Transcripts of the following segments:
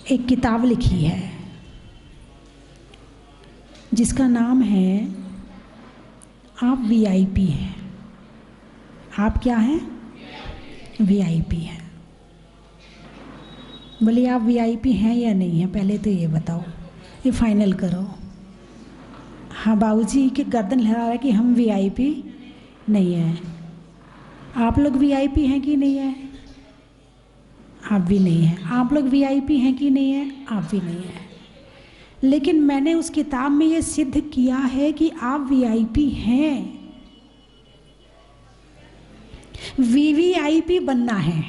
एक किताब लिखी है जिसका नाम है आप वीआईपी हैं। आप क्या हैं? वीआईपी हैं। बोले आप वीआईपी हैं या नहीं हैं, पहले तो ये बताओ, ये फाइनल करो। हाँ, बाबूजी की गर्दन लहरा रहा है कि हम वीआईपी नहीं हैं। आप लोग वीआईपी हैं कि नहीं है? आप भी नहीं हैं। आप लोग वीआईपी हैं कि नहीं है? आप भी नहीं हैं। लेकिन मैंने उस किताब में ये सिद्ध किया है कि आप वीआईपी हैं। वीवीआईपी बनना है।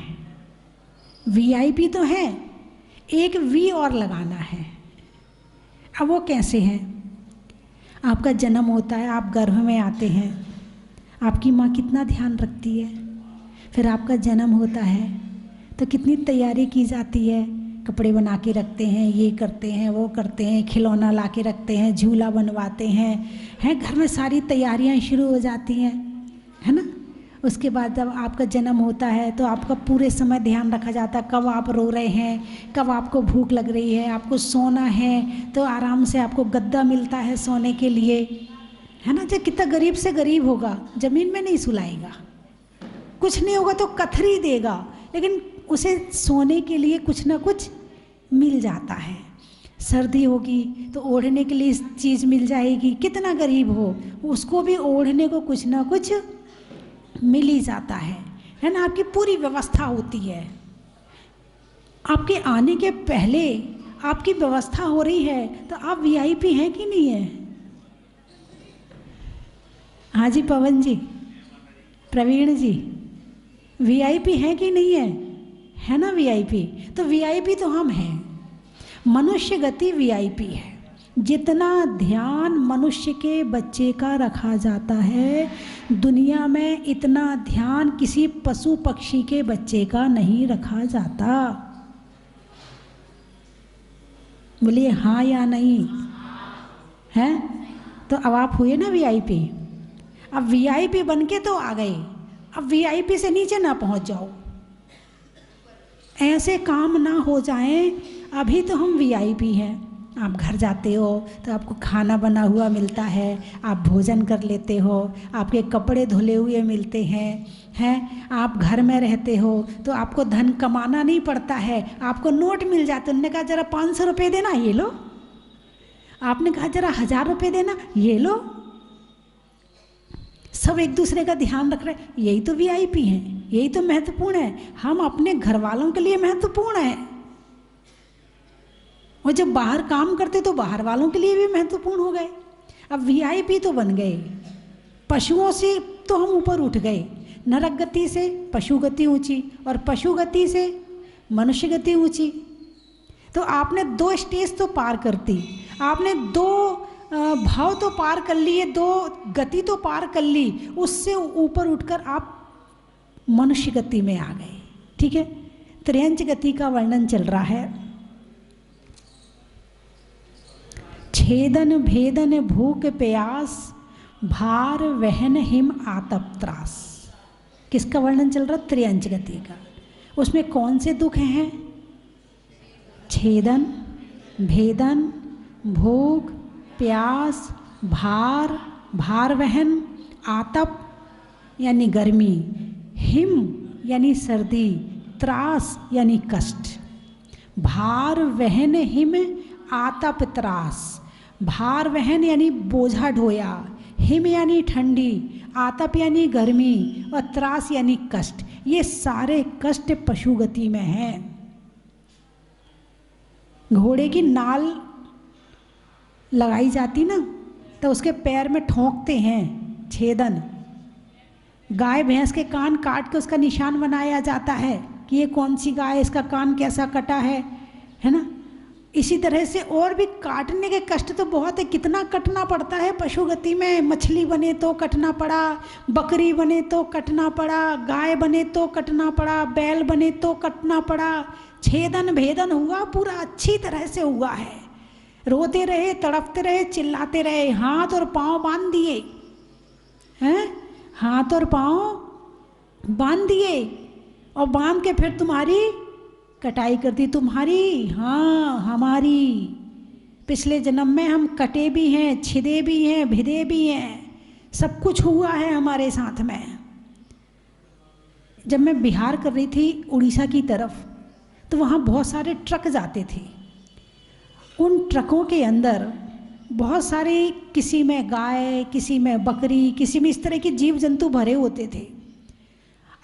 वीआईपी तो है, एक वी और लगाना है। अब वो कैसे है? आपका जन्म होता है, आप गर्भ में आते हैं, आपकी माँ कितना ध्यान रखती है। फिर आपका जन्म होता है तो कितनी तैयारी की जाती है, कपड़े बना के रखते हैं, ये करते हैं, वो करते हैं, खिलौना ला के रखते हैं, झूला बनवाते हैं, घर में सारी तैयारियां शुरू हो जाती हैं, है ना। उसके बाद जब आपका जन्म होता है तो आपका पूरे समय ध्यान रखा जाता है, कब आप रो रहे हैं, कब आपको भूख लग रही है, आपको सोना है तो आराम से आपको गद्दा मिलता है सोने के लिए, है ना। जो कितना गरीब से गरीब होगा ज़मीन में नहीं सुलाएगा, कुछ नहीं होगा तो कथरी देगा, लेकिन उसे सोने के लिए कुछ ना कुछ मिल जाता है। सर्दी होगी तो ओढ़ने के लिए चीज़ मिल जाएगी, कितना गरीब हो उसको भी ओढ़ने को कुछ ना कुछ मिल ही जाता है ना। आपकी पूरी व्यवस्था होती है। आपके आने के पहले आपकी व्यवस्था हो रही है, तो आप वीआईपी हैं कि नहीं है? हाँ जी पवन जी, प्रवीण जी, वीआईपी हैं कि नहीं है ना वीआईपी? तो वीआईपी तो हम हैं। मनुष्य गति वीआईपी है। जितना ध्यान मनुष्य के बच्चे का रखा जाता है दुनिया में, इतना ध्यान किसी पशु पक्षी के बच्चे का नहीं रखा जाता। बोलिए हाँ या नहीं है? तो अब आप हुए ना वीआईपी। अब वीआईपी बन के तो आ गए, अब वीआईपी से नीचे ना पहुंच जाओ, ऐसे काम ना हो जाएं। अभी तो हम वीआईपी हैं। आप घर जाते हो तो आपको खाना बना हुआ मिलता है, आप भोजन कर लेते हो, आपके कपड़े धुले हुए मिलते हैं। आप घर में रहते हो तो आपको धन कमाना नहीं पड़ता है, आपको नोट मिल जाते। उन्होंने कहा जरा 500 रुपये देना, ये लो। आपने कहा जरा 1000 रुपये देना, ये लो। सब एक दूसरे का ध्यान रख रहे हैं। यही तो वीआईपी हैं, यही तो महत्वपूर्ण है। हम अपने घर वालों के लिए महत्वपूर्ण है, और जब बाहर काम करते तो बाहर वालों के लिए भी महत्वपूर्ण हो गए। अब वीआईपी तो बन गए। पशुओं से तो हम ऊपर उठ गए, नरक गति से पशु गति ऊंची, और पशु गति से मनुष्य गति ऊंची। तो आपने 2 स्टेज तो पार कर दी, आपने 2 भाव तो पार कर लिए, 2 गति तो पार कर ली। उससे ऊपर उठकर आप मनुष्य गति में आ गए। ठीक है, त्रयंच गति का वर्णन चल रहा है। छेदन भेदन भूख प्यास, भार वहन हिम आतप त्रास। किसका वर्णन चल रहा? त्रयंच गति का। उसमें कौन से दुख हैं? छेदन, भेदन, भूख, प्यास, भार, भार वहन, आतप यानी गर्मी, हिम यानी सर्दी, त्रास यानी कष्ट। भार वहन हिम आतप त्रास। भार वहन यानी बोझा ढोया, हिम यानी ठंडी, आतप यानी गर्मी, और त्रास यानी कष्ट। ये सारे कष्ट पशु गति में हैं। घोड़े की नाल लगाई जाती ना तो उसके पैर में ठोंकते हैं, छेदन। गाय भैंस के कान काट के उसका निशान बनाया जाता है कि ये कौन सी गाय, इसका कान कैसा कटा है ना। इसी तरह से और भी काटने के कष्ट तो बहुत है, कितना कटना पड़ता है पशु गति में। मछली बने तो कटना पड़ा, बकरी बने तो कटना पड़ा, गाय बने तो कटना पड़ा, बैल बने तो कटना पड़ा। छेदन भेदन हुआ, पूरा अच्छी तरह से हुआ है। रोते रहे, तड़पते रहे, चिल्लाते रहे, हाथ और पाँव बांध दिए हैं, हाथ और पाँव बांध दिए और बांध के फिर तुम्हारी कटाई कर दी। तुम्हारी, हाँ हमारी। पिछले जन्म में हम कटे भी हैं, छिदे भी हैं, भिदे भी हैं, सब कुछ हुआ है हमारे साथ में। जब मैं बिहार कर रही थी उड़ीसा की तरफ, तो वहाँ बहुत सारे ट्रक जाते थे। उन ट्रकों के अंदर बहुत सारे, किसी में गाय, किसी में बकरी, किसी में इस तरह के जीव जंतु भरे होते थे।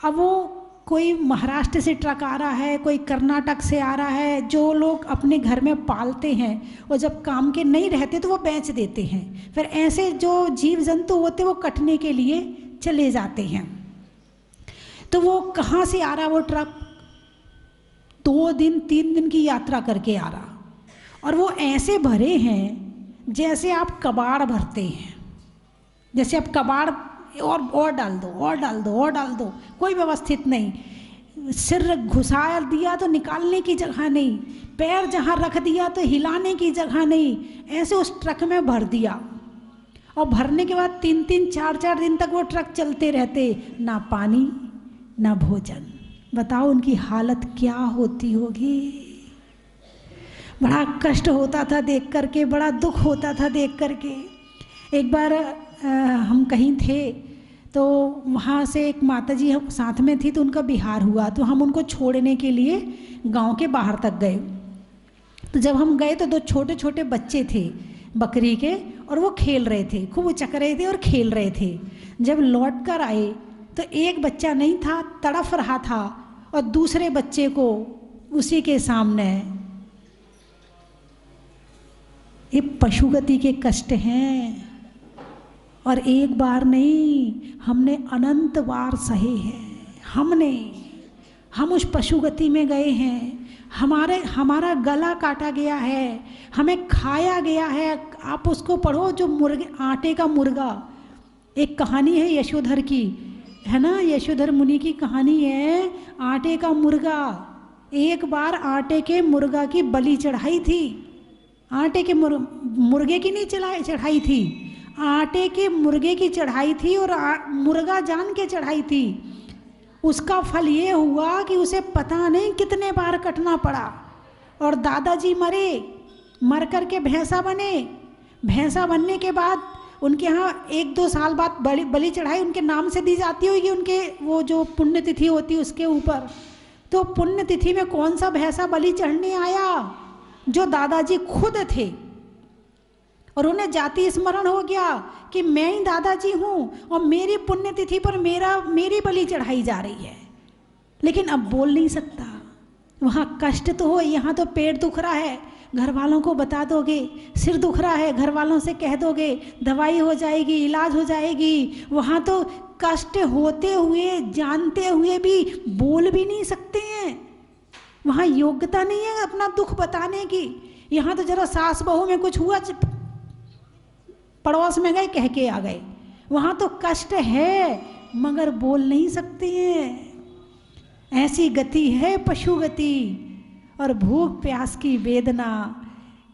अब वो कोई महाराष्ट्र से ट्रक आ रहा है, कोई कर्नाटक से आ रहा है, जो लोग अपने घर में पालते हैं और जब काम के नहीं रहते तो वो बेच देते हैं। फिर ऐसे जो जीव जंतु होते वो कटने के लिए चले जाते हैं। तो वो कहाँ से आ रहा वो ट्रक, 2 दिन 3 दिन की यात्रा करके आ रहा, और वो ऐसे भरे हैं जैसे आप कबाड़ भरते हैं। जैसे आप कबाड़ और डाल दो, और डाल दो, और डाल दो, कोई व्यवस्थित नहीं। सिर घुसा दिया तो निकालने की जगह नहीं, पैर जहाँ रख दिया तो हिलाने की जगह नहीं, ऐसे उस ट्रक में भर दिया। और भरने के बाद 3-3 4-4 दिन तक वो ट्रक चलते रहते, ना पानी ना भोजन। बताओ उनकी हालत क्या होती होगी। बड़ा कष्ट होता था देख करके, बड़ा दुख होता था देख करके। एक बार हम कहीं थे तो वहाँ से एक माताजी हम साथ में थी, तो उनका बिहार हुआ, तो हम उनको छोड़ने के लिए गांव के बाहर तक गए। तो जब हम गए तो 2 छोटे छोटे बच्चे थे बकरी के, और वो खेल रहे थे, खूब उचक रहे थे और खेल रहे थे। जब लौट कर आए तो एक बच्चा नहीं था, तड़फ रहा था, और दूसरे बच्चे को उसी के सामने। ये पशुगति के कष्ट हैं, और एक बार नहीं, हमने अनंत बार सहे हैं। हम उस पशुगति में गए हैं, हमारा गला काटा गया है, हमें खाया गया है। आप उसको पढ़ो, जो मुर्गे, आटे का मुर्गा, एक कहानी है यशोधर की, है ना, यशोधर मुनि की कहानी है, आटे का मुर्गा। एक बार आटे के मुर्गा की बलि चढ़ाई थी, आटे के मुर्गे की नहीं चढ़ाई थी, आटे के मुर्गे की चढ़ाई थी, और मुर्गा जान के चढ़ाई थी। उसका फल ये हुआ कि उसे पता नहीं कितने बार कटना पड़ा, और दादाजी मर कर के भैंसा बने। भैंसा बनने के बाद उनके यहाँ 1-2 साल बाद बलि चढ़ाई उनके नाम से दी जाती होगी, उनके वो जो पुण्यतिथि होती है उसके ऊपर। तो पुण्यतिथि में कौन सा भैंसा बलि चढ़ने आया, जो दादाजी खुद थे, और उन्हें जाति स्मरण हो गया कि मैं ही दादाजी हूँ और मेरी पुण्यतिथि पर मेरी बलि चढ़ाई जा रही है। लेकिन अब बोल नहीं सकता, वहाँ कष्ट तो हो, यहाँ तो पेट दुख रहा है, घर वालों को बता दोगे, सिर दुख रहा है, घर वालों से कह दोगे, दवाई हो जाएगी, इलाज हो जाएगी। वहाँ तो कष्ट होते हुए, जानते हुए भी बोल भी नहीं सकते हैं, वहाँ योग्यता नहीं है अपना दुख बताने की। यहाँ तो जरा सास बहू में कुछ हुआ, पड़ोस में गए कह के आ गए। वहाँ तो कष्ट है मगर बोल नहीं सकते हैं। ऐसी गति है पशु गति। और भूख प्यास की वेदना,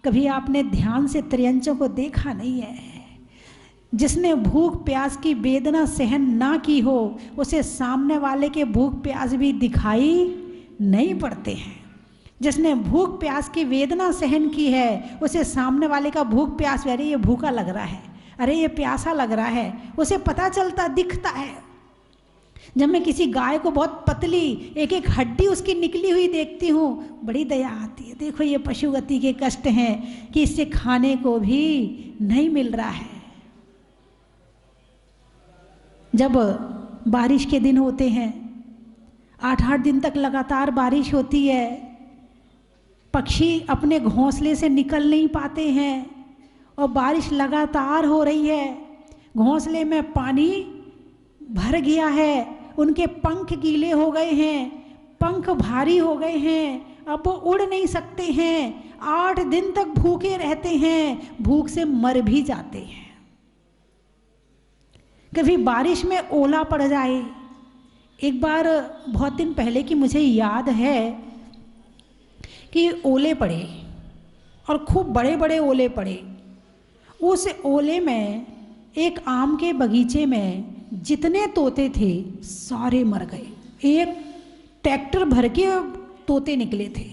कभी आपने ध्यान से त्रियंचों को देखा नहीं है? जिसने भूख प्यास की वेदना सहन ना की हो, उसे सामने वाले के भूख प्यास भी दिखाई नहीं पड़ते हैं। जिसने भूख प्यास की वेदना सहन की है, उसे सामने वाले का भूख प्यास, अरे ये भूखा लग रहा है, अरे ये प्यासा लग रहा है, उसे पता चलता, दिखता है। जब मैं किसी गाय को बहुत पतली, एक एक हड्डी उसकी निकली हुई देखती हूँ, बड़ी दया आती है। देखो ये पशुगति के कष्ट हैं कि इससे खाने को भी नहीं मिल रहा है। जब बारिश के दिन होते हैं, 8-8 दिन तक लगातार बारिश होती है, पक्षी अपने घोंसले से निकल नहीं पाते हैं, और बारिश लगातार हो रही है, घोंसले में पानी भर गया है, उनके पंख गीले हो गए हैं, पंख भारी हो गए हैं, अब वो उड़ नहीं सकते हैं, 8 दिन तक भूखे रहते हैं, भूख से मर भी जाते हैं। कभी बारिश में ओला पड़ जाए। एक बार बहुत दिन पहले की मुझे याद है कि ओले पड़े, और खूब बड़े बड़े ओले पड़े। उस ओले में एक आम के बगीचे में जितने तोते थे सारे मर गए। एक ट्रैक्टर भर के तोते निकले थे,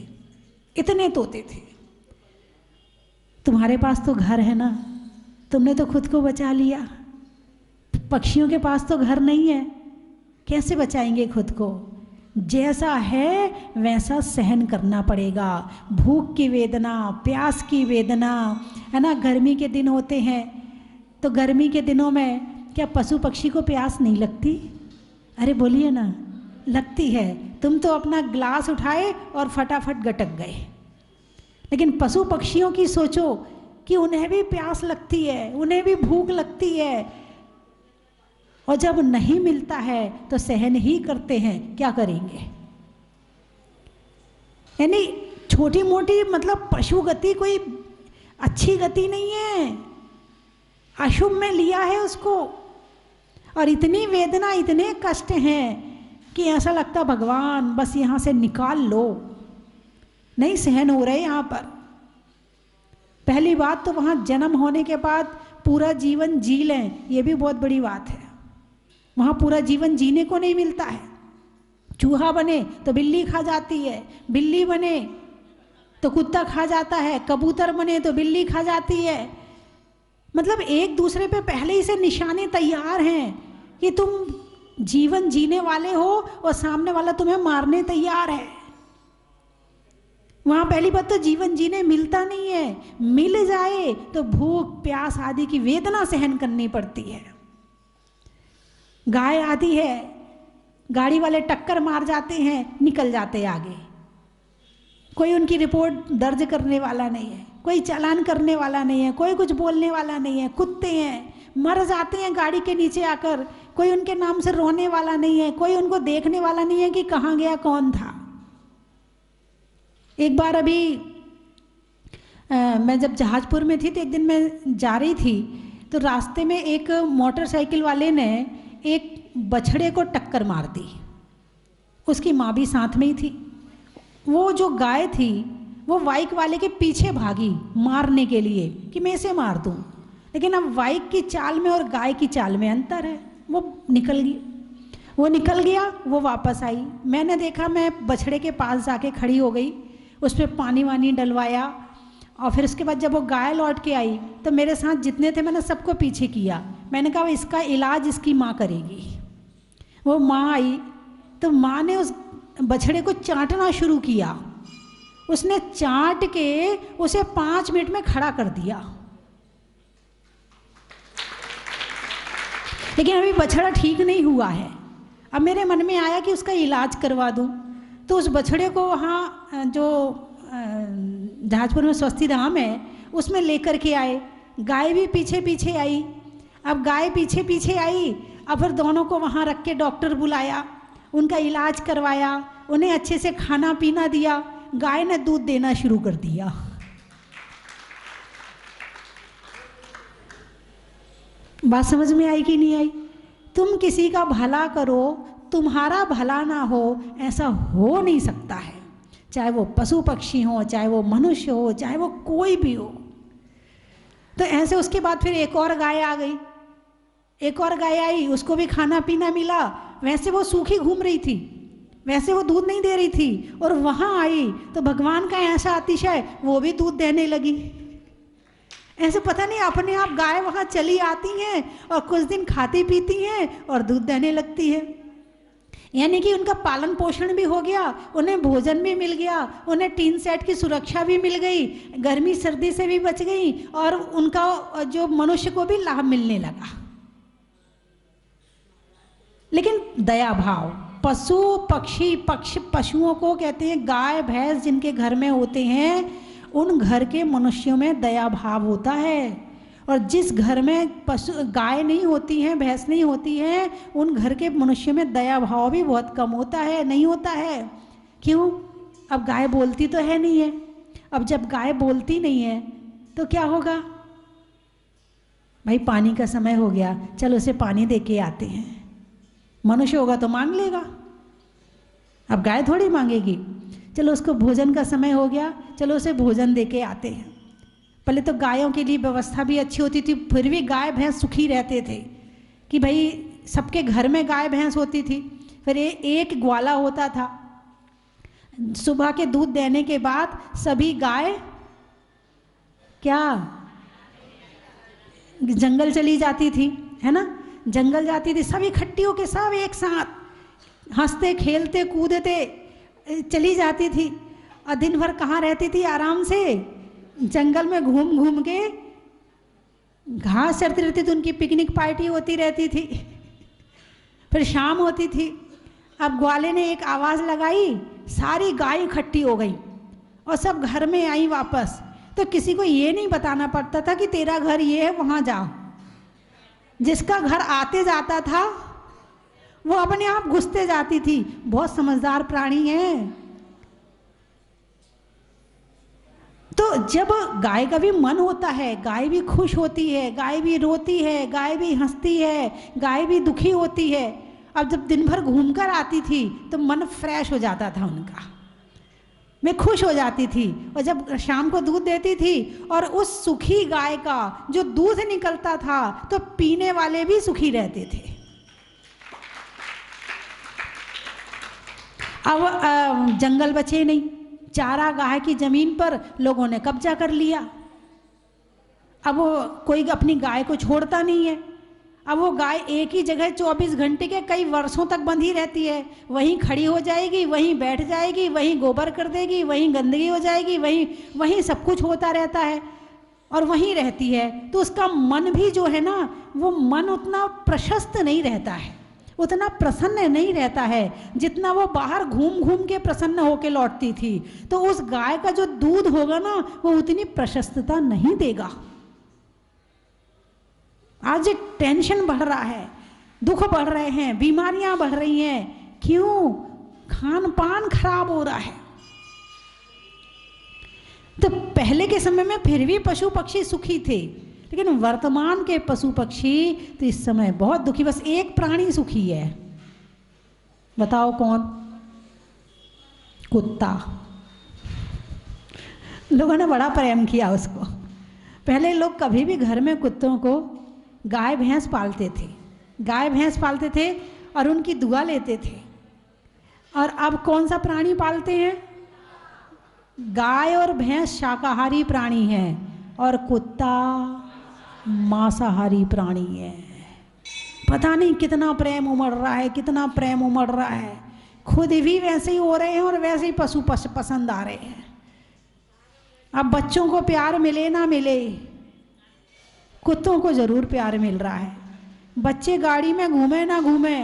इतने तोते थे। तुम्हारे पास तो घर है ना, तुमने तो खुद को बचा लिया। पक्षियों के पास तो घर नहीं है, कैसे बचाएंगे खुद को? जैसा है वैसा सहन करना पड़ेगा। भूख की वेदना, प्यास की वेदना, है ना। गर्मी के दिन होते हैं तो गर्मी के दिनों में क्या पशु पक्षी को प्यास नहीं लगती? अरे बोलिए ना, लगती है। तुम तो अपना ग्लास उठाए और फटाफट गटक गए, लेकिन पशु पक्षियों की सोचो कि उन्हें भी प्यास लगती है, उन्हें भी भूख लगती है, और जब नहीं मिलता है तो सहन ही करते हैं। क्या करेंगे? यानी छोटी मोटी मतलब पशु गति कोई अच्छी गति नहीं है, अशुभ में लिया है उसको। और इतनी वेदना, इतने कष्ट हैं कि ऐसा लगता भगवान बस यहाँ से निकाल लो, नहीं सहन हो रहे यहाँ पर। पहली बात तो वहाँ जन्म होने के बाद पूरा जीवन जी लें, ये भी बहुत बड़ी बात है। वहाँ पूरा जीवन जीने को नहीं मिलता है। चूहा बने तो बिल्ली खा जाती है, बिल्ली बने तो कुत्ता खा जाता है, कबूतर बने तो बिल्ली खा जाती है। मतलब एक दूसरे पे पहले ही से निशाने तैयार हैं कि तुम जीवन जीने वाले हो और सामने वाला तुम्हें मारने तैयार है। वहाँ पहली बात तो जीवन जीने मिलता नहीं है, मिल जाए तो भूख प्यास आदि की वेदना सहन करनी पड़ती है। गाय आती है, गाड़ी वाले टक्कर मार जाते हैं, निकल जाते आगे, कोई उनकी रिपोर्ट दर्ज करने वाला नहीं है, कोई चालान करने वाला नहीं है, कोई कुछ बोलने वाला नहीं है। कुत्ते हैं, मर जाते हैं गाड़ी के नीचे आकर, कोई उनके नाम से रोने वाला नहीं है, कोई उनको देखने वाला नहीं है कि कहाँ गया, कौन था। एक बार अभी मैं जब जहाजपुर में थी तो एक दिन मैं जा रही थी तो रास्ते में एक मोटरसाइकिल वाले ने एक बछड़े को टक्कर मार दी। उसकी माँ भी साथ में ही थी। वो जो गाय थी वो बाइक वाले के पीछे भागी मारने के लिए कि मैं इसे मार दूँ, लेकिन अब बाइक की चाल में और गाय की चाल में अंतर है। वो निकल गया, वो वापस आई। मैंने देखा, मैं बछड़े के पास जाके खड़ी हो गई, उस पर पानी वानी डलवाया, और फिर उसके बाद जब वो गाय लौट के आई तो मेरे साथ जितने थे मैंने सबको पीछे किया। मैंने कहा इसका इलाज इसकी माँ करेगी। वो माँ आई तो माँ ने उस बछड़े को चाटना शुरू किया। उसने चाट के उसे 5 मिनट में खड़ा कर दिया, लेकिन अभी बछड़ा ठीक नहीं हुआ है। अब मेरे मन में आया कि उसका इलाज करवा दूं, तो उस बछड़े को वहाँ जो जहाजपुर में स्वस्थी धाम है उसमें लेकर के आए। गाय भी पीछे पीछे आई। अब गाय पीछे पीछे आई, अब फिर दोनों को वहाँ रख के डॉक्टर बुलाया, उनका इलाज करवाया, उन्हें अच्छे से खाना पीना दिया। गाय ने दूध देना शुरू कर दिया। बात समझ में आई कि नहीं आई? तुम किसी का भला करो, तुम्हारा भला ना हो, ऐसा हो नहीं सकता है। चाहे वो पशु पक्षी हो, चाहे वो मनुष्य हो, चाहे वो कोई भी हो। तो ऐसे उसके बाद फिर एक और गाय आ गई, एक और गाय आई, उसको भी खाना पीना मिला। वैसे वो सूखी घूम रही थी, वैसे वो दूध नहीं दे रही थी, और वहाँ आई तो भगवान का ऐसा अतिशय, वो भी दूध देने लगी। ऐसे पता नहीं अपने आप गाय वहाँ चली आती हैं और कुछ दिन खाती पीती हैं और दूध देने लगती है। यानी कि उनका पालन पोषण भी हो गया, उन्हें भोजन भी मिल गया, उन्हें टीन सेट की सुरक्षा भी मिल गई, गर्मी सर्दी से भी बच गई, और उनका जो मनुष्य को भी लाभ मिलने लगा। लेकिन दया भाव, पशु पक्षी पशुओं को कहते हैं, गाय भैंस जिनके घर में होते हैं उन घर के मनुष्यों में दया भाव होता है। और जिस घर में पशु गाय नहीं होती हैं, भैंस नहीं होती हैं, उन घर के मनुष्यों में दया भाव भी बहुत कम होता है, नहीं होता है। क्यों? अब गाय बोलती तो है नहीं है। अब जब गाय बोलती नहीं है तो क्या होगा? भाई पानी का समय हो गया, चलो उसे पानी दे के आते हैं। मनुष्य होगा तो मांग लेगा, अब गाय थोड़ी मांगेगी। चलो उसको भोजन का समय हो गया, चलो उसे भोजन दे के आते हैं। पहले तो गायों के लिए व्यवस्था भी अच्छी होती थी, फिर भी गाय भैंस सुखी रहते थे कि भाई सबके घर में गाय भैंस होती थी। फिर एक ग्वाला होता था। सुबह के दूध देने के बाद सभी गाय क्या जंगल चली जाती थी, है ना, जंगल जाती थी, सब इकट्ठी होके सब एक साथ हंसते खेलते कूदते चली जाती थी। और दिन भर कहाँ रहती थी? आराम से जंगल में घूम घूम के घास चरती रहती थी। उनकी पिकनिक पार्टी होती रहती थी। फिर शाम होती थी। अब ग्वाले ने एक आवाज़ लगाई, सारी गाय इकट्ठी हो गई और सब घर में आई वापस। तो किसी को ये नहीं बताना पड़ता था कि तेरा घर ये है, वहाँ जाओ। जिसका घर आते जाता था वो अपने आप घुसते जाती थी। बहुत समझदार प्राणी है। तो जब गाय का भी मन होता है, गाय भी खुश होती है, गाय भी रोती है, गाय भी हंसती है, गाय भी दुखी होती है। अब जब दिन भर घूमकर आती थी तो मन फ्रेश हो जाता था उनका, मैं खुश हो जाती थी। और जब शाम को दूध देती थी और उस सुखी गाय का जो दूध निकलता था तो पीने वाले भी सुखी रहते थे। अब जंगल बचे नहीं, चारा गाह की जमीन पर लोगों ने कब्जा कर लिया। अब वो कोई अपनी गाय को छोड़ता नहीं है। अब वो गाय एक ही जगह 24 घंटे के कई वर्षों तक बंधी रहती है। वहीं खड़ी हो जाएगी, वहीं बैठ जाएगी, वहीं गोबर कर देगी, वहीं गंदगी हो जाएगी, वहीं सब कुछ होता रहता है और वहीं रहती है। तो उसका मन भी जो है ना, वो मन उतना प्रशस्त नहीं रहता है, उतना प्रसन्न नहीं रहता है जितना वो बाहर घूम घूम के प्रसन्न होके लौटती थी। तो उस गाय का जो दूध होगा ना, वो उतनी प्रशस्तता नहीं देगा। आज टेंशन बढ़ रहा है, दुख बढ़ रहे हैं, बीमारियां बढ़ रही हैं। क्यों? खान पान खराब हो रहा है। तो पहले के समय में फिर भी पशु पक्षी सुखी थे, लेकिन वर्तमान के पशु पक्षी तो इस समय बहुत दुखी। बस एक प्राणी सुखी है, बताओ कौन? कुत्ता। लोगों ने बड़ा प्रेम किया उसको। पहले लोग कभी भी घर में कुत्तों को गाय भैंस पालते थे, गाय भैंस पालते थे और उनकी दुआ लेते थे। और अब कौन सा प्राणी पालते हैं? गाय और भैंस शाकाहारी प्राणी हैं और कुत्ता मांसाहारी प्राणी है। पता नहीं कितना प्रेम उमड़ रहा है, कितना प्रेम उमड़ रहा है। खुद भी वैसे ही हो रहे हैं और वैसे ही पशु पसंद आ रहे हैं। अब बच्चों को प्यार मिले ना मिले, कुत्तों को जरूर प्यार मिल रहा है। बच्चे गाड़ी में घूमे ना घूमे,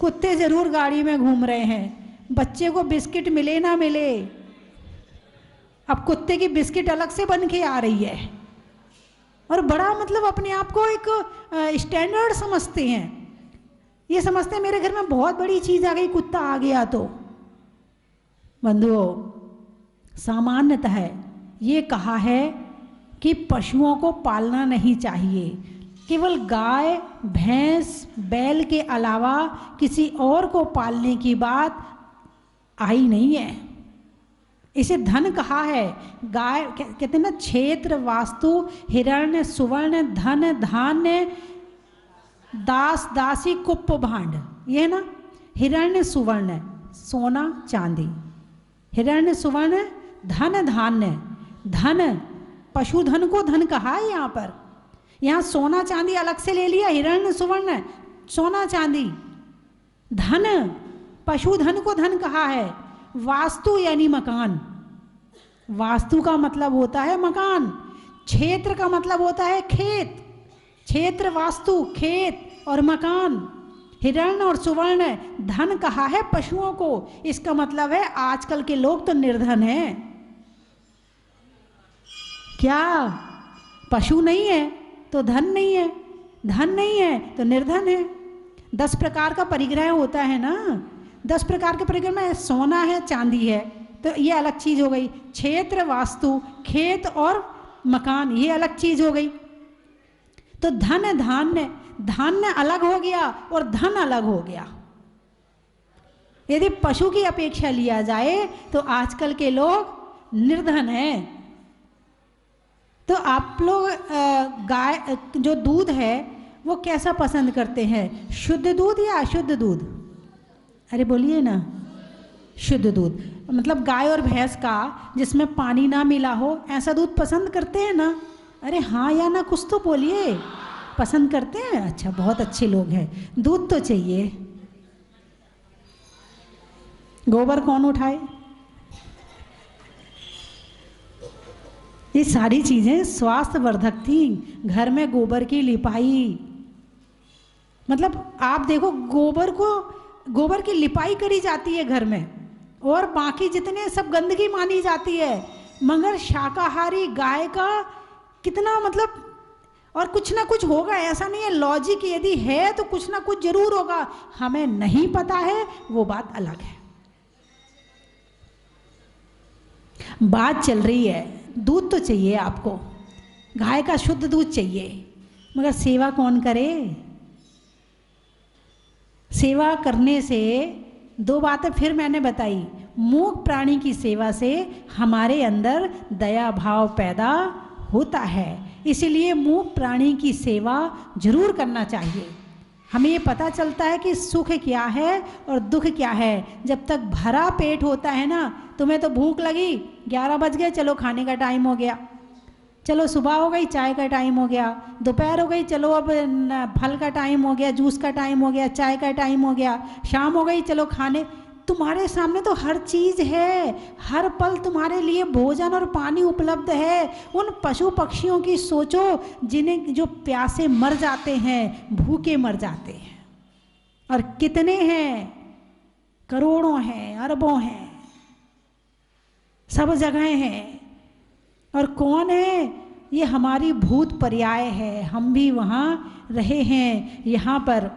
कुत्ते जरूर गाड़ी में घूम रहे हैं। बच्चे को बिस्किट मिले ना मिले, अब कुत्ते की बिस्किट अलग से बन के आ रही है। और बड़ा मतलब अपने आप को एक स्टैंडर्ड समझते हैं। ये समझते हैं मेरे घर में बहुत बड़ी चीज आ गई, कुत्ता आ गया तो। बंधुओं, सामान्यतः ये कहा है कि पशुओं को पालना नहीं चाहिए। केवल गाय भैंस बैल के अलावा किसी और को पालने की बात आई नहीं है। इसे धन कहा है। गाय कहते हैं ना, क्षेत्र वास्तु हिरण्य सुवर्ण धन धान्य दास दासी कुप्प भांड, ये है ना। हिरण्य सुवर्ण सोना चांदी, हिरण्य सुवर्ण धन धान्य, धन पशुधन को धन कहा है यहाँ पर। यहाँ सोना चांदी अलग से ले लिया, हिरण्य सुवर्ण सोना चांदी, धन पशुधन को धन कहा है। वास्तु यानी मकान, वास्तु का मतलब होता है मकान। क्षेत्र का मतलब होता है खेत, क्षेत्र वास्तु खेत और मकान। हिरण्य और सुवर्ण धन कहा है पशुओं को। इसका मतलब है आजकल के लोग तो निर्धन हैं। क्या पशु नहीं है तो धन नहीं है, धन नहीं है तो निर्धन है। 10 प्रकार का परिग्रह होता है ना, 10 प्रकार के परिग्रह में सोना है चांदी है, तो ये अलग चीज हो गई। क्षेत्र वास्तु खेत और मकान ये अलग चीज हो गई। तो धन धान्य, धान्य अलग हो गया और धन अलग हो गया। यदि पशु की अपेक्षा लिया जाए तो आजकल के लोग निर्धन हैं। तो आप लोग गाय जो दूध है वो कैसा पसंद करते हैं, शुद्ध दूध या अशुद्ध दूध? अरे बोलिए ना, शुद्ध दूध। मतलब गाय और भैंस का जिसमें पानी ना मिला हो, ऐसा दूध पसंद करते हैं ना? अरे हाँ या ना, कुछ तो बोलिए। पसंद करते हैं? अच्छा, बहुत अच्छे लोग हैं। दूध तो चाहिए। गोबर कौन उठाए? ये सारी चीजें स्वास्थ्यवर्धक थी। घर में गोबर की लिपाई, मतलब आप देखो, गोबर की लिपाई करी जाती है घर में, और बाकी जितने सब गंदगी मानी जाती है। मगर शाकाहारी गाय का कितना मतलब, और कुछ ना कुछ होगा, ऐसा नहीं है। लॉजिक यदि है तो कुछ ना कुछ जरूर होगा, हमें नहीं पता है, वो बात अलग है। बात चल रही है, दूध तो चाहिए आपको, गाय का शुद्ध दूध चाहिए, मगर सेवा कौन करे? सेवा करने से दो बातें फिर मैंने बताई। मूक प्राणी की सेवा से हमारे अंदर दया भाव पैदा होता है, इसीलिए मूक प्राणी की सेवा जरूर करना चाहिए। हमें ये पता चलता है कि सुख क्या है और दुख क्या है। जब तक भरा पेट होता है ना, तुम्हें तो भूख लगी, 11 बज गए, चलो खाने का टाइम हो गया, चलो सुबह हो गई, चाय का टाइम हो गया, दोपहर हो गई, चलो अब फल का टाइम हो गया, जूस का टाइम हो गया, चाय का टाइम हो गया, शाम हो गई, चलो खाने। तुम्हारे सामने तो हर चीज़ है, हर पल तुम्हारे लिए भोजन और पानी उपलब्ध है। उन पशु पक्षियों की सोचो जिन्हें, जो प्यासे मर जाते हैं, भूखे मर जाते हैं, और कितने हैं, करोड़ों हैं, अरबों हैं, सब जगह हैं। और कौन है? ये हमारी भूत पर्याय है, हम भी वहाँ रहे हैं। यहाँ पर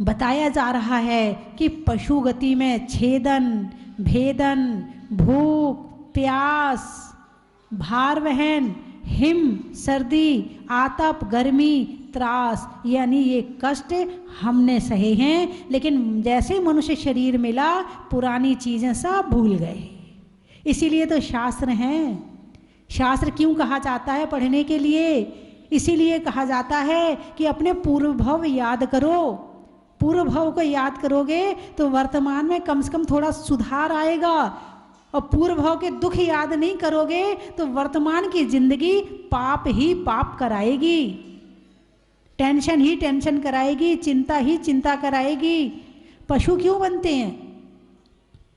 बताया जा रहा है कि पशु गति में छेदन, भेदन, भूख, प्यास, भार वहन, हिम, सर्दी, आतप, गर्मी, त्रास, यानी ये कष्ट हमने सहे हैं। लेकिन जैसे मनुष्य शरीर मिला, पुरानी चीज़ें सब भूल गए। इसीलिए तो शास्त्र हैं। शास्त्र क्यों कहा जाता है? पढ़ने के लिए। इसीलिए कहा जाता है कि अपने पूर्व भव याद करो। पूर्व भव को याद करोगे तो वर्तमान में कम से कम थोड़ा सुधार आएगा, और पूर्व भव के दुख याद नहीं करोगे तो वर्तमान की जिंदगी पाप ही पाप कराएगी, टेंशन ही टेंशन कराएगी, चिंता ही चिंता कराएगी। पशु क्यों बनते हैं?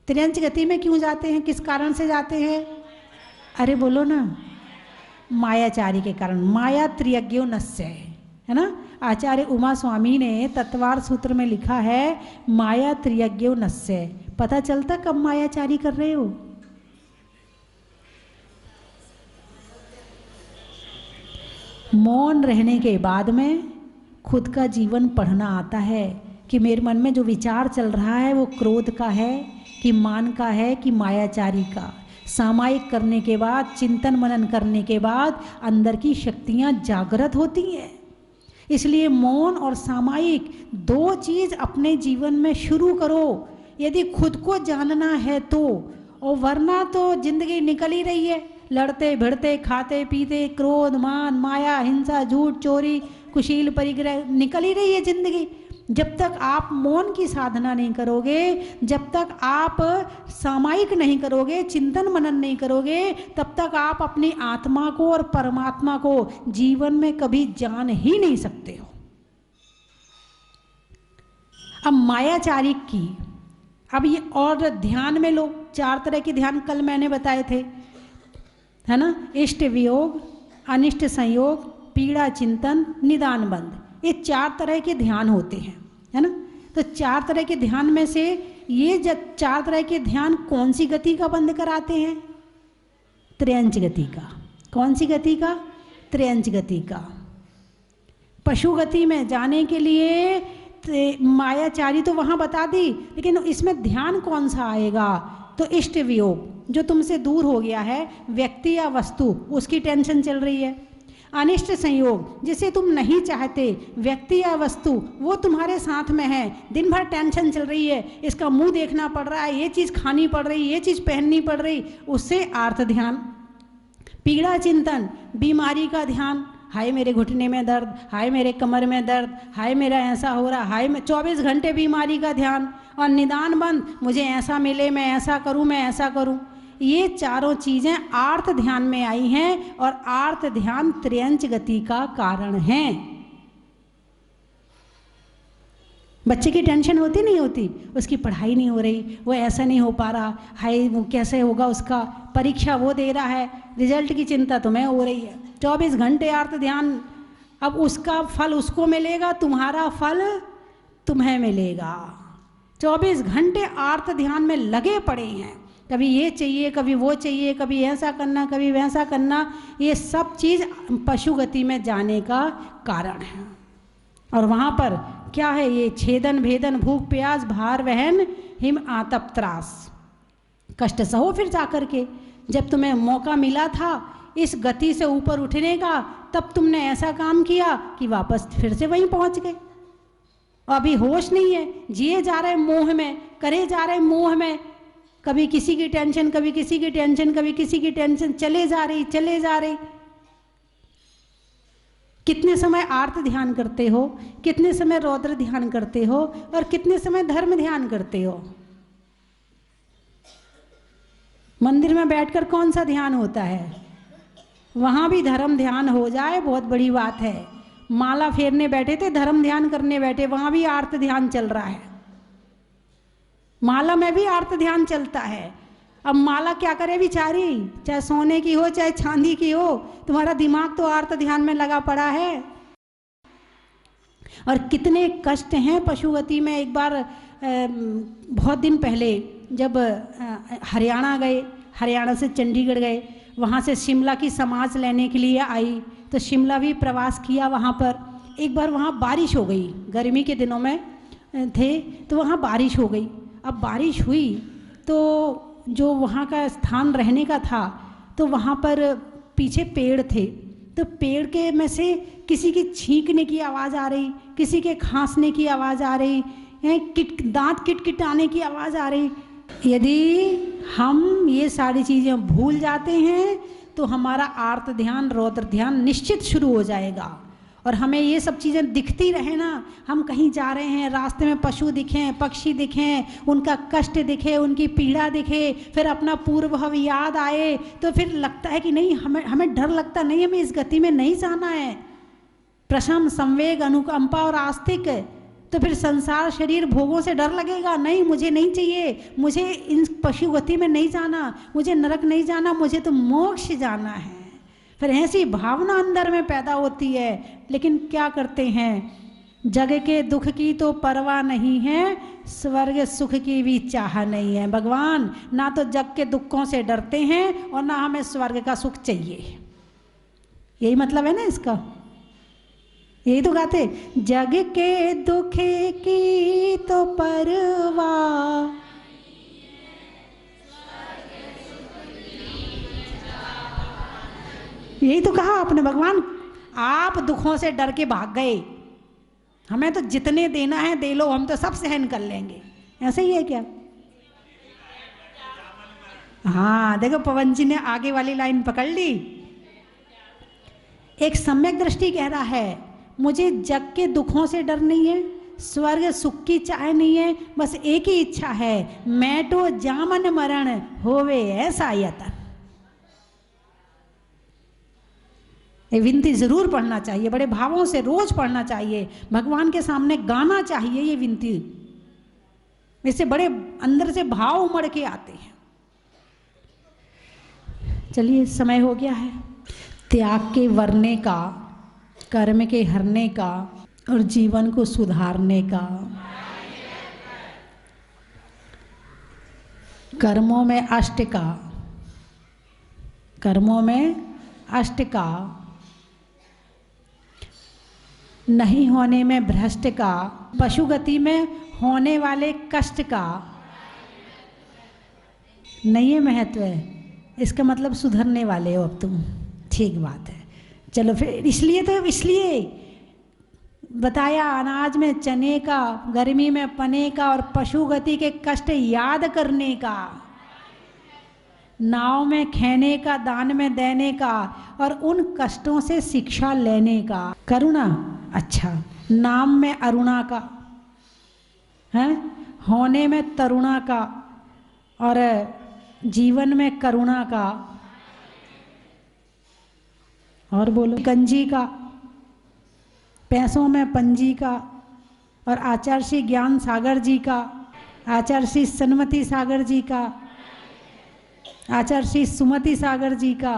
त्रियंच गति में क्यों जाते हैं? किस कारण से जाते हैं? अरे बोलो ना, मायाचारी के कारण। माया त्रियज्ञो नस्य है ना। आचार्य उमा स्वामी ने तत्वार सूत्र में लिखा है, माया त्रियज्ञो नस्य। पता चलता कब मायाचारी कर रहे हो? मौन रहने के बाद में खुद का जीवन पढ़ना आता है कि मेरे मन में जो विचार चल रहा है वो क्रोध का है कि मान का है कि मायाचारी का। सामायिक करने के बाद, चिंतन मनन करने के बाद अंदर की शक्तियाँ जागृत होती हैं। इसलिए मौन और सामायिक दो चीज़ अपने जीवन में शुरू करो, यदि खुद को जानना है तो। और वरना तो जिंदगी निकल ही रही है, लड़ते भिड़ते, खाते पीते, क्रोध, मान, माया, हिंसा, झूठ, चोरी, कुशील, परिग्रह, निकल ही रही है जिंदगी। जब तक आप मौन की साधना नहीं करोगे, जब तक आप सामायिक नहीं करोगे, चिंतन मनन नहीं करोगे, तब तक आप अपनी आत्मा को और परमात्मा को जीवन में कभी जान ही नहीं सकते हो। अब मायाचारी की, अब ये और ध्यान में लो, 4 तरह के ध्यान कल मैंने बताए थे, है ना। इष्ट वियोग, अनिष्ट संयोग, पीड़ा चिंतन, निदान बंध, ये 4 तरह के ध्यान होते हैं, है ना। तो 4 तरह के ध्यान में से ये 4 तरह के ध्यान कौन सी गति का बंद कराते हैं? त्रियंच गति का। कौन सी गति का? त्रियंच गति का। पशु गति में जाने के लिए मायाचारी तो वहाँ बता दी, लेकिन इसमें ध्यान कौन सा आएगा? तो इष्ट वियोग, जो तुमसे दूर हो गया है, व्यक्ति या वस्तु, उसकी टेंशन चल रही है। अनिष्ट संयोग, जिसे तुम नहीं चाहते, व्यक्ति या वस्तु वो तुम्हारे साथ में है, दिन भर टेंशन चल रही है, इसका मुंह देखना पड़ रहा है, ये चीज़ खानी पड़ रही, ये चीज़ पहननी पड़ रही, उससे आर्त ध्यान। पीड़ा चिंतन, बीमारी का ध्यान, हाय मेरे घुटने में दर्द, हाय मेरे कमर में दर्द, हाय मेरा ऐसा हो रहा, हाय मैं 24 घंटे बीमारी का ध्यान और निदान बंद, मुझे ऐसा मिले, मैं ऐसा करूं, मैं ऐसा करूं। ये चारों चीज़ें आर्त ध्यान में आई हैं और आर्त ध्यान त्र्यंच गति का कारण है। बच्चे की टेंशन होती नहीं होती, उसकी पढ़ाई नहीं हो रही, वो ऐसा नहीं हो पा रहा, हाय वो कैसे होगा, उसका परीक्षा वो दे रहा है, रिजल्ट की चिंता तुम्हें हो रही है। 24 घंटे आर्त ध्यान, अब उसका फल उसको मिलेगा, तुम्हारा फल तुम्हें मिलेगा। 24 घंटे आर्त ध्यान में लगे पड़े हैं, कभी ये चाहिए, कभी वो चाहिए, कभी ऐसा करना, कभी वैसा करना। ये सब चीज़ पशु गति में जाने का कारण है। और वहाँ पर क्या है, ये छेदन भेदन भूख प्यास भार वहन हिम आतप त्रास, कष्ट सहो फिर जाकर के। जब तुम्हें मौका मिला था इस गति से ऊपर उठने का, तब तुमने ऐसा काम किया कि वापस फिर से वहीं पहुँच गए। अभी होश नहीं है, जिए जा रहे मोह में, करे जा रहे मोह में, कभी किसी की टेंशन, कभी किसी की टेंशन, कभी किसी की टेंशन, चले जा रही, चले जा रही। कितने समय आर्त ध्यान करते हो, कितने समय रौद्र ध्यान करते हो, और कितने समय धर्म ध्यान करते हो। मंदिर में बैठकर कौन सा ध्यान होता है, वहां भी धर्म ध्यान हो जाए बहुत बड़ी बात है। माला फेरने बैठे थे, धर्म ध्यान करने बैठे, वहां भी आर्त ध्यान चल रहा है। माला में भी आर्त ध्यान चलता है। अब माला क्या करे बेचारी, चाहे सोने की हो चाहे चांदी की हो, तुम्हारा दिमाग तो आर्त ध्यान में लगा पड़ा है। और कितने कष्ट हैं पशुगति में। एक बार बहुत दिन पहले जब हरियाणा गए, हरियाणा से चंडीगढ़ गए, वहाँ से शिमला की समाज लेने के लिए आई, तो शिमला भी प्रवास किया। वहाँ पर एक बार वहाँ बारिश हो गई, गर्मी के दिनों में थे तो वहाँ बारिश हो गई। अब बारिश हुई तो जो वहाँ का स्थान रहने का था, तो वहाँ पर पीछे पेड़ थे, तो पेड़ के में से किसी की छींकने की आवाज़ आ रही, किसी के खांसने की आवाज़ आ रही, दांत किटकिटाने की आवाज़ आ रही। यदि हम ये सारी चीज़ें भूल जाते हैं तो हमारा आर्त ध्यान रौद्र ध्यान निश्चित शुरू हो जाएगा। और हमें ये सब चीज़ें दिखती रहे ना, हम कहीं जा रहे हैं, रास्ते में पशु दिखें, पक्षी दिखें, उनका कष्ट दिखे, उनकी पीड़ा दिखे, फिर अपना पूर्व याद आए, तो फिर लगता है कि नहीं, हमें डर लगता, नहीं हमें इस गति में नहीं जाना है। प्रशम संवेग अनुकंपा और आस्तिक, तो फिर संसार शरीर भोगों से डर लगेगा, नहीं मुझे नहीं चाहिए, मुझे इन पशु गति में नहीं जाना, मुझे नरक नहीं जाना, मुझे तो मोक्ष जाना है। फिर ऐसी भावना अंदर में पैदा होती है। लेकिन क्या करते हैं, जग के दुख की तो परवाह नहीं है, स्वर्ग सुख की भी चाह नहीं है। भगवान ना तो जग के दुखों से डरते हैं और ना हमें स्वर्ग का सुख चाहिए। यही मतलब है ना इसका, यही तो गाते, जग के दुख की तो परवाह, यही तो कहा आपने। भगवान आप दुखों से डर के भाग गए, हमें तो जितने देना है दे लो, हम तो सब सहन कर लेंगे। ऐसे ही है क्या? हाँ देखो, पवन जी ने आगे वाली लाइन पकड़ ली। एक सम्यक दृष्टि कह रहा है, मुझे जग के दुखों से डर नहीं है, स्वर्ग सुख की चाह नहीं है, बस एक ही इच्छा है, मैं तो जामन मरण होवे ऐसा यतन। ये विनती जरूर पढ़ना चाहिए, बड़े भावों से रोज पढ़ना चाहिए, भगवान के सामने गाना चाहिए ये विनती। इससे बड़े अंदर से भाव उमड़ के आते हैं। चलिए समय हो गया है त्याग के वरने का, कर्म के हरने का और जीवन को सुधारने का। कर्मों में अष्ट का, कर्मों में अष्ट का, नहीं होने में भ्रष्ट का, पशु गति में होने वाले कष्ट का नहीं है महत्व है। इसका मतलब सुधरने वाले हो अब तुम, ठीक बात है। चलो फिर इसलिए बताया, अनाज में चने का, गर्मी में पने का और पशु गति के कष्ट याद करने का। नाव में खेने का, दान में देने का, और उन कष्टों से शिक्षा लेने का। करुणा, अच्छा। नाम में अरुणा का है, होने में तरुणा का, और जीवन में करुणा का। और बोलो, कंजी का, पैसों में पंजी का, और आचार्य श्री ज्ञान सागर जी का, आचार्य श्री सन्मति सागर जी का, आचार्य श्री सुमति सागर जी का।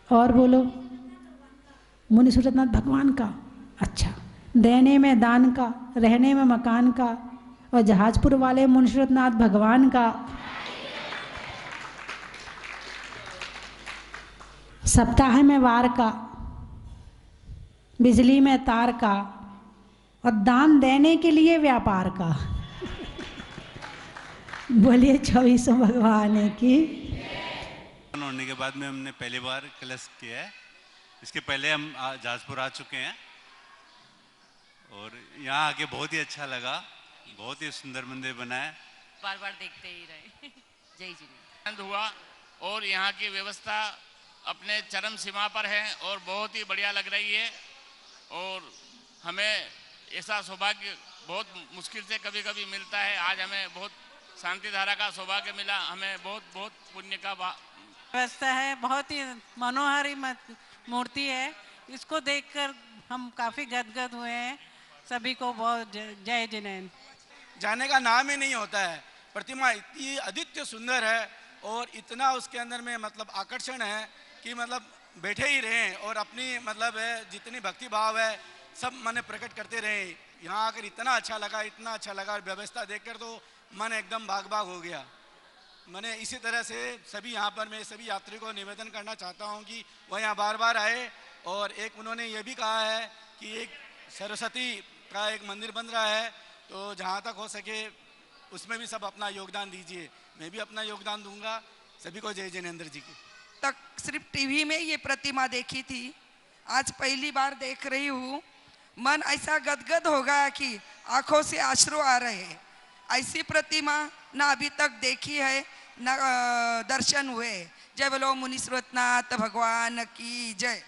और बोलो, मुनि सूरतनाथ भगवान का, अच्छा। देने में दान का, रहने में मकान का, और जहाजपुर वाले मुनि सूरतनाथ भगवान का। सप्ताह में वार का, बिजली में तार का, और दान देने के लिए व्यापार का। बोलिए 24 भगवान की। होने के बाद में हमने पहली बार कलश किया है। इसके पहले हम जहाजपुर आ चुके हैं और यहाँ आके बहुत ही अच्छा लगा। बहुत ही सुंदर मंदिर बना है, बार बार देखते ही रहे। जय जी। आनंद हुआ और यहाँ की व्यवस्था अपने चरम सीमा पर है और बहुत ही बढ़िया लग रही है। और हमें ऐसा सौभाग्य बहुत मुश्किल से कभी कभी मिलता है। आज हमें बहुत शांति धारा का सौभाग्य मिला। हमें बहुत बहुत पुण्य का व्यवस्था है। बहुत ही मनोहारी मूर्ति है। इसको देखकर हम काफ़ी गदगद हुए हैं। सभी को बहुत जय जिनेन्द्र। जाने का नाम ही नहीं होता है। प्रतिमा इतनी अद्वितीय सुंदर है और इतना उसके अंदर में मतलब आकर्षण है कि मतलब बैठे ही रहें और अपनी मतलब है जितनी भक्ति भाव है सब मन प्रकट करते रहे। यहाँ आकर इतना अच्छा लगा, इतना अच्छा लगा। व्यवस्था देखकर तो मन एकदम भाग भाग हो गया। मैंने इसी तरह से सभी यहाँ पर मैं सभी यात्री को निवेदन करना चाहता हूँ कि वह यहाँ बार बार आए। और एक उन्होंने ये भी कहा है कि एक सरस्वती का एक मंदिर बन रहा है, तो जहाँ तक हो सके उसमें भी सब अपना योगदान दीजिए। मैं भी अपना योगदान दूंगा। सभी को जय जिनेन्द्र जी की। तक सिर्फ टीवी में ये प्रतिमा देखी थी, आज पहली बार देख रही हूँ। मन ऐसा गदगद हो गया कि आंखों से आंसू आ रहे हैं। ऐसी प्रतिमा ना अभी तक देखी है न दर्शन हुए। जय बोलो मुनि सूरतनाथ भगवान की जय।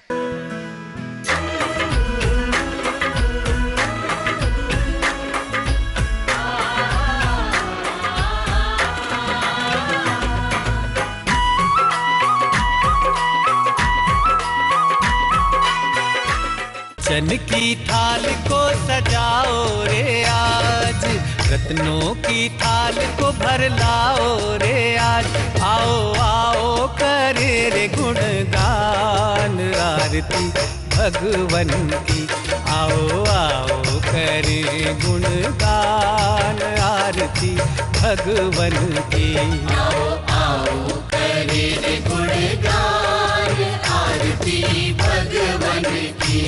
चन की थाल को सजाओ रे आज, रत्नों की थाल को भर लाओ रे आज। आओ आओ करे रे गुणगान आरती भगवन की। आओ आओ करे गुणगान आरती भगवन की। आओ आओ करे रे गुणगान आरती भगवन की।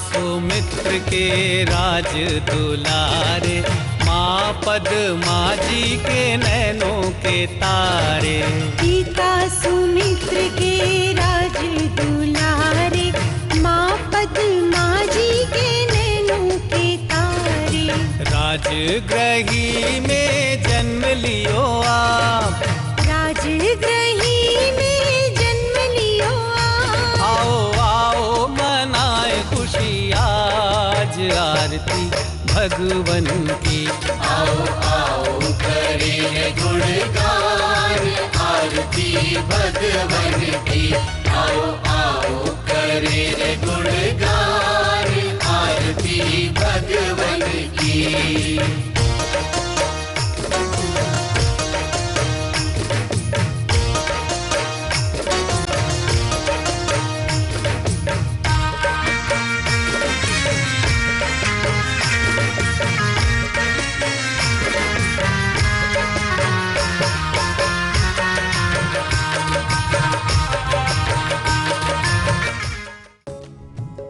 सुमित्र के राज दुलारे, माँ पद्मा जी के नैनों के तारे। पिता सुमित्र के राज दुलारे, माँ पद्मा जी के नैनों के तारे। राजगृही में जन्म लियो आप, राजगृही में जन्म लियो आप। आओ आओ मनाए खुशी आज आरती भगवन की। आओ आओ करे गुणगान आरती भगवन की। आओ आओ करे गुणगान आरती भगवन की।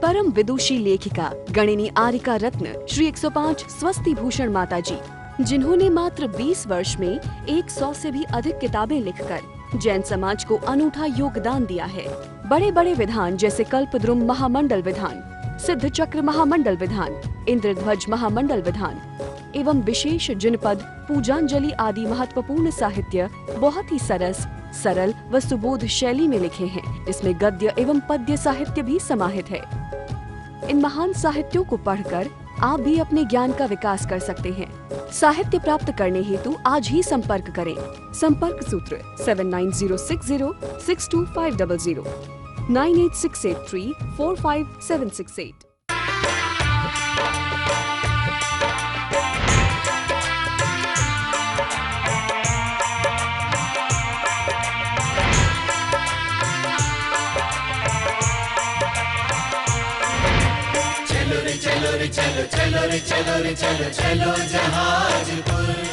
परम विदुषी लेखिका गणिनी आरिका रत्न श्री 105 स्वस्ति भूषण माता जी, जिन्होंने मात्र 20 वर्ष में 100 से भी अधिक किताबें लिखकर जैन समाज को अनूठा योगदान दिया है। बड़े बड़े विधान जैसे कल्पद्रुम महामंडल विधान, सिद्ध चक्र महामंडल विधान, इंद्रध्वज महामंडल विधान एवं विशेष जिनपद, पूजांजलि आदि महत्वपूर्ण साहित्य बहुत ही सरल व सुबोध शैली में लिखे हैं, जिसमें गद्य एवं पद्य साहित्य भी समाहित है। इन महान साहित्यों को पढ़कर आप भी अपने ज्ञान का विकास कर सकते हैं। साहित्य प्राप्त करने हेतु आज ही संपर्क करें। संपर्क सूत्र 7906062500 9868345768। चलो रे चलो रे चलो चलो रे चलो रे चलो चलो जहाजपुर।